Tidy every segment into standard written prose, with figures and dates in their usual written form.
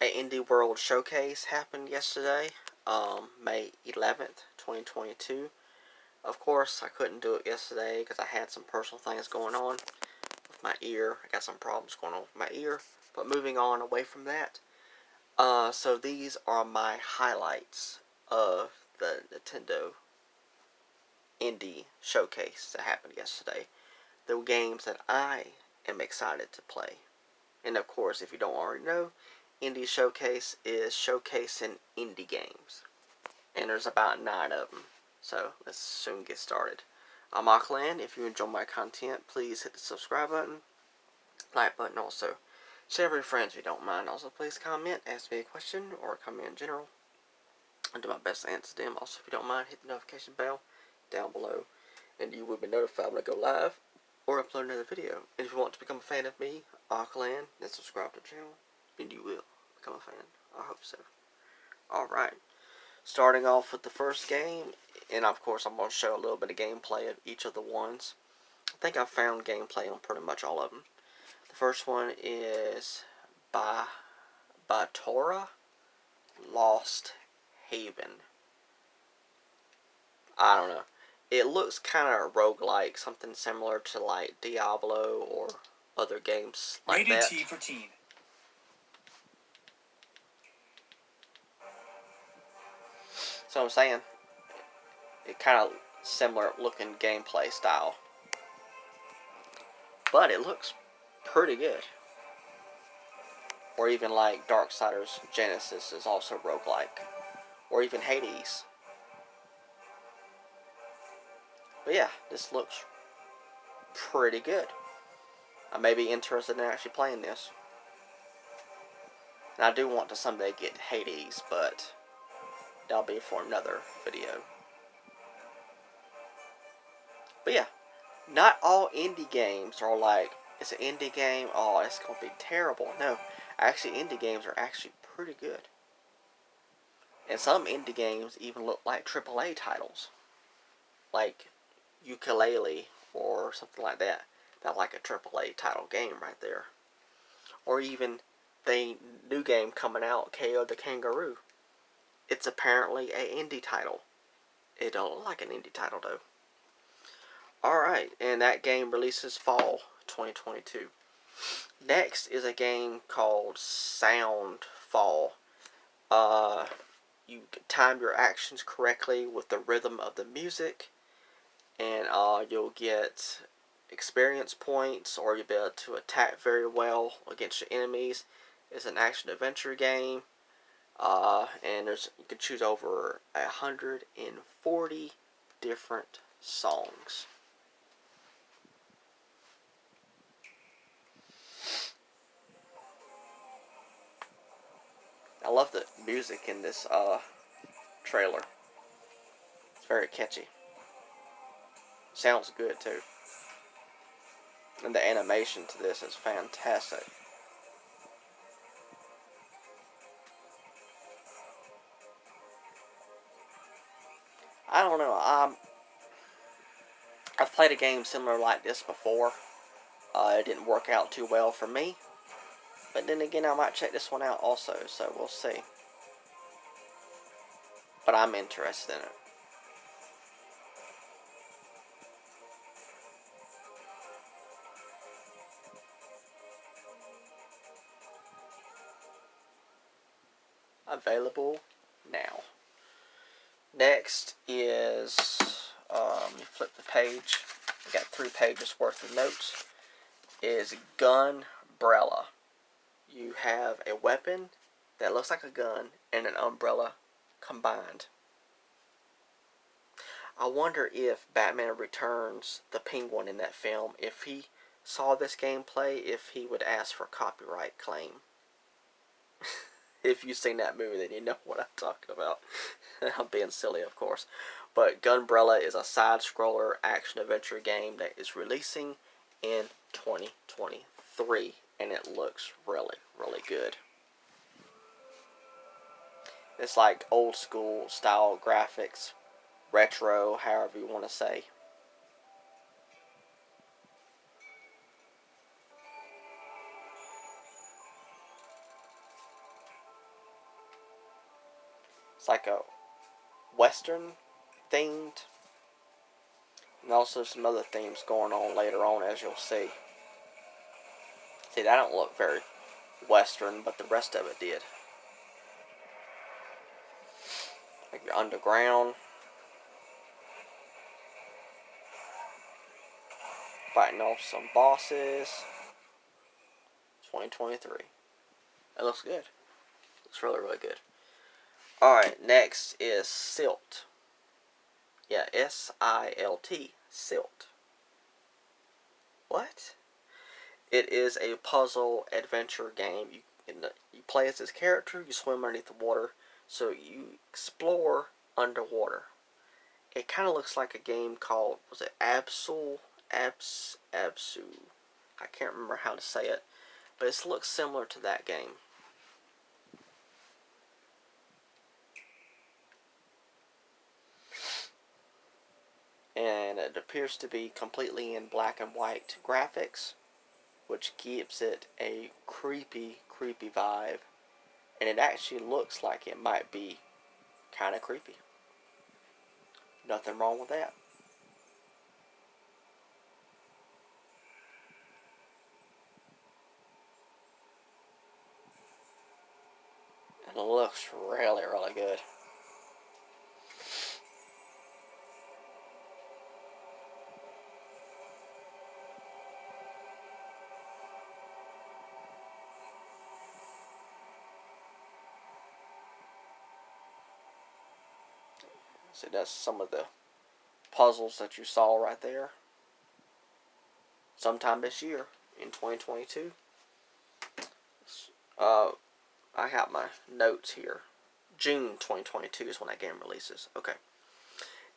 Indie World Showcase happened yesterday, May 11th, 2022. Of course, I couldn't do it yesterday because I had some personal things going on with my ear. I got some problems going on with my ear. But moving on away from that, so these are my highlights of the Nintendo Indie Showcase that happened yesterday. The games that I am excited to play. And of course, if you don't already know, Indie Showcase is showcasing indie games. And there's about 9 of them. So let's soon get started. I'm Auckland. If you enjoy my content, please hit the subscribe button, like button also. Share with your friends if you don't mind. Also, please comment, ask me a question, or comment in general. I'll do my best to answer them. Also, if you don't mind, hit the notification bell down below, and you will be notified when I go live or upload another video. And if you want to become a fan of me, Auckland, then subscribe to the channel, and you will become a fan. I hope so. Alright. Starting off with the first game, and of course I'm going to show a little bit of gameplay of each of the ones. I think I've found gameplay on pretty much all of them. The first one is Batora Lost Haven. I don't know. It looks kind of roguelike, something similar to like Diablo or other games like Rated that. T for teen. So I'm saying, it kind of similar looking gameplay style. But it looks pretty good. Or even like Darksiders Genesis is also roguelike. Or even Hades. But yeah, this looks pretty good. I may be interested in actually playing this. And I do want to someday get Hades, but that'll be for another video. But yeah, not all indie games are like, it's an indie game, oh, it's going to be terrible. No, actually indie games are actually pretty good. And some indie games even look like AAA titles. Like Ukulele or something like that. That's like a AAA title game right there. Or even the new game coming out, KO the Kangaroo. It's apparently an indie title. It don't look like an indie title though. Alright, and that game releases fall 2022. Next is a game called Soundfall. You time your actions correctly with the rhythm of the music, and you'll get experience points, or you'll be able to attack very well against your enemies. It's an action-adventure game, and you can choose over 140 different songs. I love the music in this trailer. It's very catchy. Sounds good too. And the animation to this is fantastic. I don't know. I've played a game similar like this before. It didn't work out too well for me. But then again, I might check this one out also, so we'll see. But I'm interested in it. Available now. Next is, you flip the page. I got 3 pages worth of notes. Is Gunbrella. You have a weapon that looks like a gun and an umbrella combined. I wonder if Batman Returns, the Penguin in that film, if he saw this gameplay, if he would ask for copyright claim. If you've seen that movie, then you know what I'm talking about. I'm being silly, of course. But Gunbrella is a side-scroller action-adventure game that is releasing in 2023. And it looks really, really good. It's like old-school style graphics. Retro, however you want to say. It's like a Western themed, and also some other themes going on later on, as you'll see. See, that don't look very Western, but the rest of it did. Like you're underground, fighting off some bosses. 2023. It looks good. Looks really, really good. Alright, next is Silt. Yeah, S-I-L-T. Silt. What? It is a puzzle adventure game. You play as this character, you swim underneath the water, so you explore underwater. It kind of looks like a game called, was it Absu? I can't remember how to say it, but it looks similar to that game. And it appears to be completely in black and white graphics, which gives it a creepy, creepy vibe. And it actually looks like it might be kind of creepy. Nothing wrong with that. And it looks really, really good. So that's some of the puzzles that you saw right there. Sometime this year, in 2022. I have my notes here. June 2022 is when that game releases. Okay.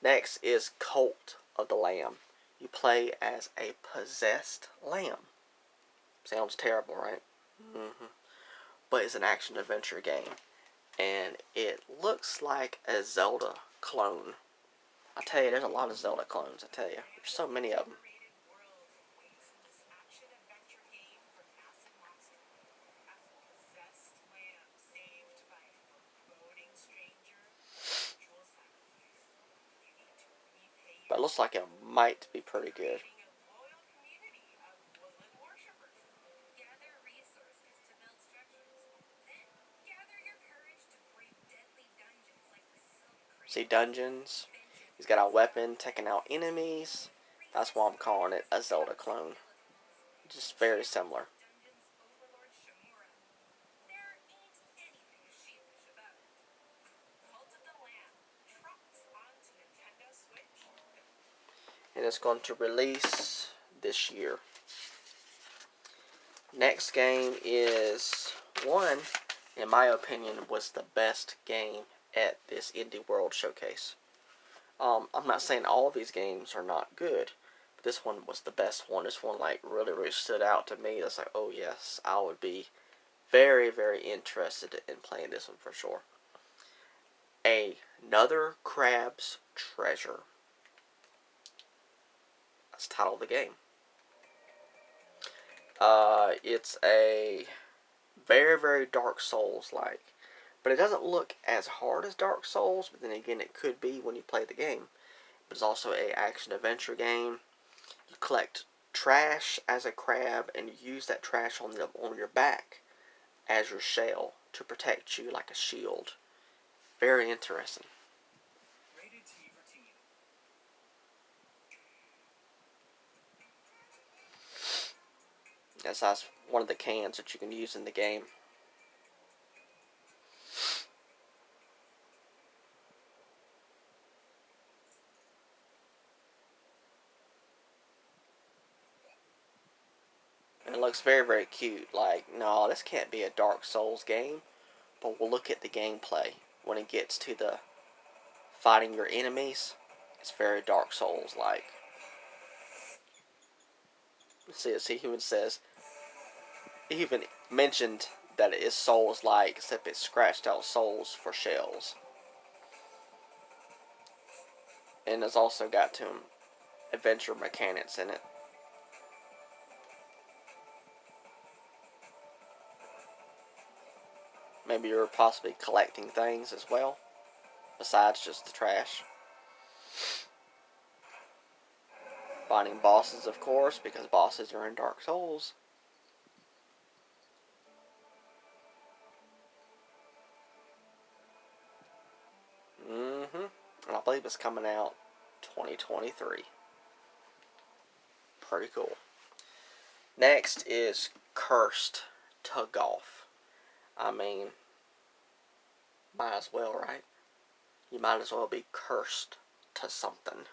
Next is Cult of the Lamb. You play as a possessed lamb. Sounds terrible, right? Mm-hmm. But it's an action-adventure game. And it looks like a Zelda clone. I tell you, there's a lot of Zelda clones, I tell you. There's so many of them. But it looks like it might be pretty good. See, dungeons. He's got a weapon taking out enemies. That's why I'm calling it a Zelda clone. Just very similar. And it's going to release this year. Next game is one, in my opinion, was the best game at this Indie World Showcase. I'm not saying all of these games are not good, but this one was the best one. This one like really, really stood out to me. It's like, oh yes, I would be very, very interested in playing this one for sure. Another Crab's Treasure. That's the title of the game. It's a very, very Dark Souls-like. But it doesn't look as hard as Dark Souls, but then again, it could be when you play the game. But it's also a action-adventure game. You collect trash as a crab, and you use that trash on your back as your shell to protect you like a shield. Very interesting. That's one of the cans that you can use in the game. And it looks very, very cute. Like, no, this can't be a Dark Souls game. But we'll look at the gameplay when it gets to the fighting your enemies. It's very Dark Souls-like. See, he even says, he even mentioned that it is Souls-like, except it scratched out souls for shells. And it's also got some adventure mechanics in it. Maybe you're possibly collecting things as well. besides just the trash. Finding bosses, of course, because bosses are in Dark Souls. And I believe it's coming out 2023. Pretty cool. Next is Cursed to Golf. I mean, might as well, right? You might as well be cursed to something.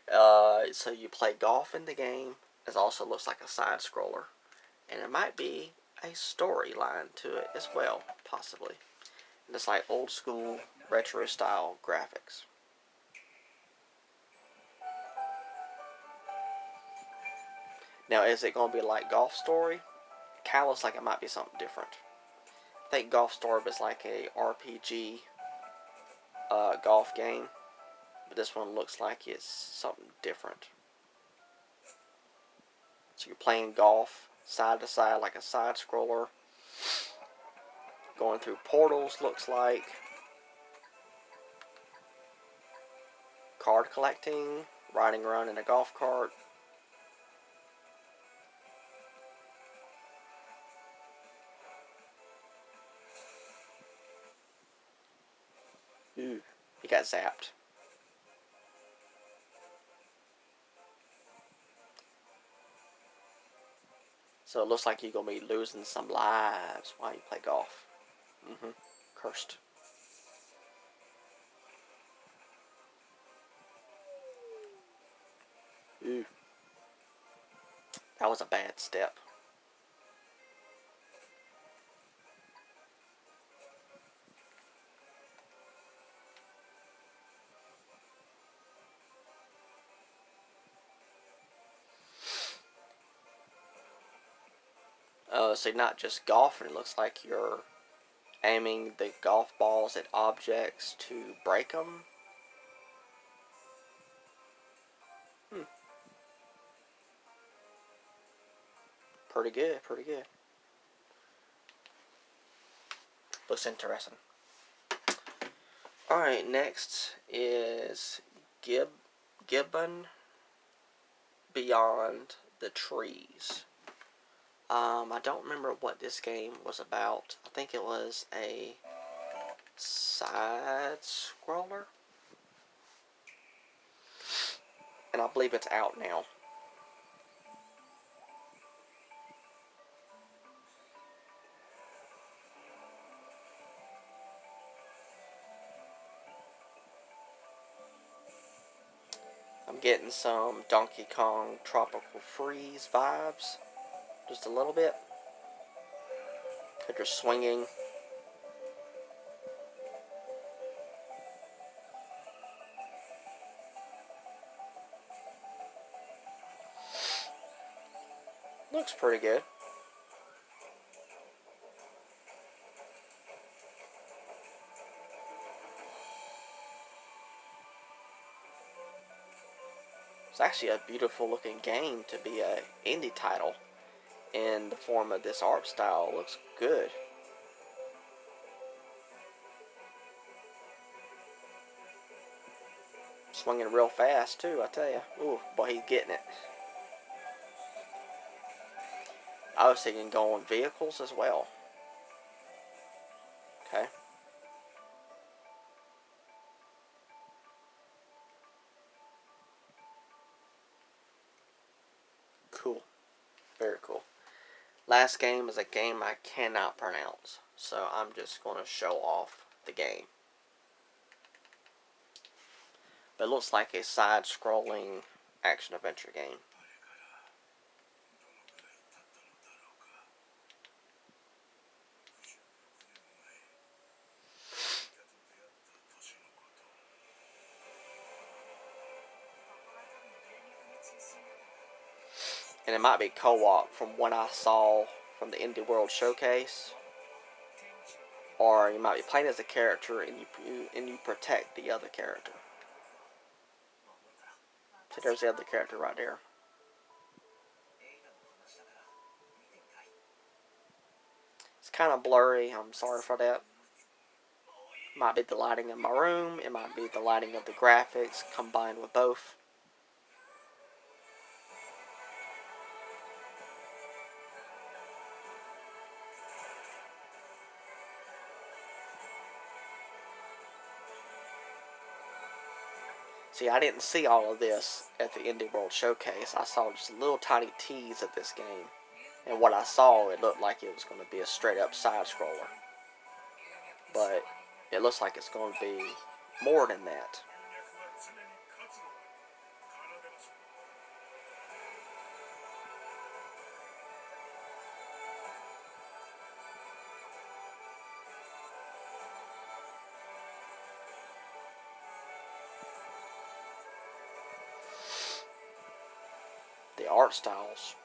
So you play golf in the game. It also looks like a side scroller. And it might be a storyline to it as well, possibly. And it's like old school, retro style graphics. Now, is it going to be like Golf Story? Kind of looks like it might be something different. I think Golf Story was like a RPG golf game. But this one looks like it's something different. So you're playing golf side to side like a side scroller. Going through portals, looks like. Card collecting. Riding around in a golf cart. Ooh, he got zapped. So it looks like you're going to be losing some lives while you play golf. Cursed. Ooh. That was a bad step. So not just golfing, it looks like you're aiming the golf balls at objects to break them. Pretty good, pretty good. Looks interesting. Alright, next is Gibbon Beyond the Trees. I don't remember what this game was about. I think it was a side scroller. And I believe it's out now. I'm getting some Donkey Kong Tropical Freeze vibes. Just a little bit. You're swinging. Looks pretty good. It's actually a beautiful looking game to be an indie title. In the form of this art style, looks good. Swinging real fast too, I tell you. Ooh, boy, he's getting it. I was thinking going vehicles as well. Okay. Cool. Very cool. Last game is a game I cannot pronounce, so I'm just going to show off the game. But it looks like a side-scrolling action-adventure game. And it might be co-op from what I saw from the Indie World Showcase. Or you might be playing as a character and you protect the other character. So there's the other character right there. It's kind of blurry. I'm sorry for that. It might be the lighting in my room. It might be the lighting of the graphics combined with both. See, I didn't see all of this at the Indie World Showcase. I saw just a little tiny tease of this game. And what I saw, it looked like it was going to be a straight up side scroller. But it looks like it's going to be more than that. The art styles,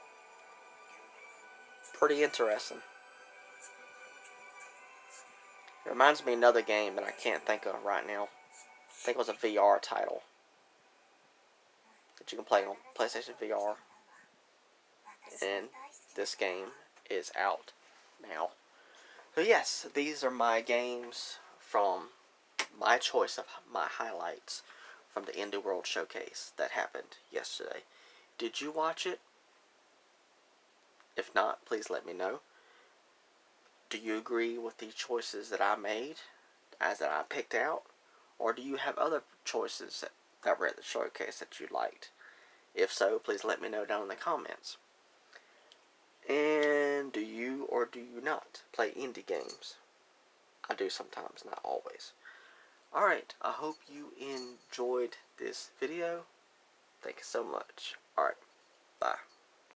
pretty interesting. It reminds me of another game that I can't think of right now. I think it was a VR title that you can play on PlayStation VR. And this game is out now. So yes, these are my games from my choice of my highlights from the Indie World Showcase that happened yesterday. Did you watch it? If not, please let me know. Do you agree with the choices that I made, as that I picked out? Or do you have other choices that were at the showcase that you liked? If so, please let me know down in the comments. And do you or do you not play indie games? I do sometimes, not always. Alright, I hope you enjoyed this video. Thank you so much. Alright, bye.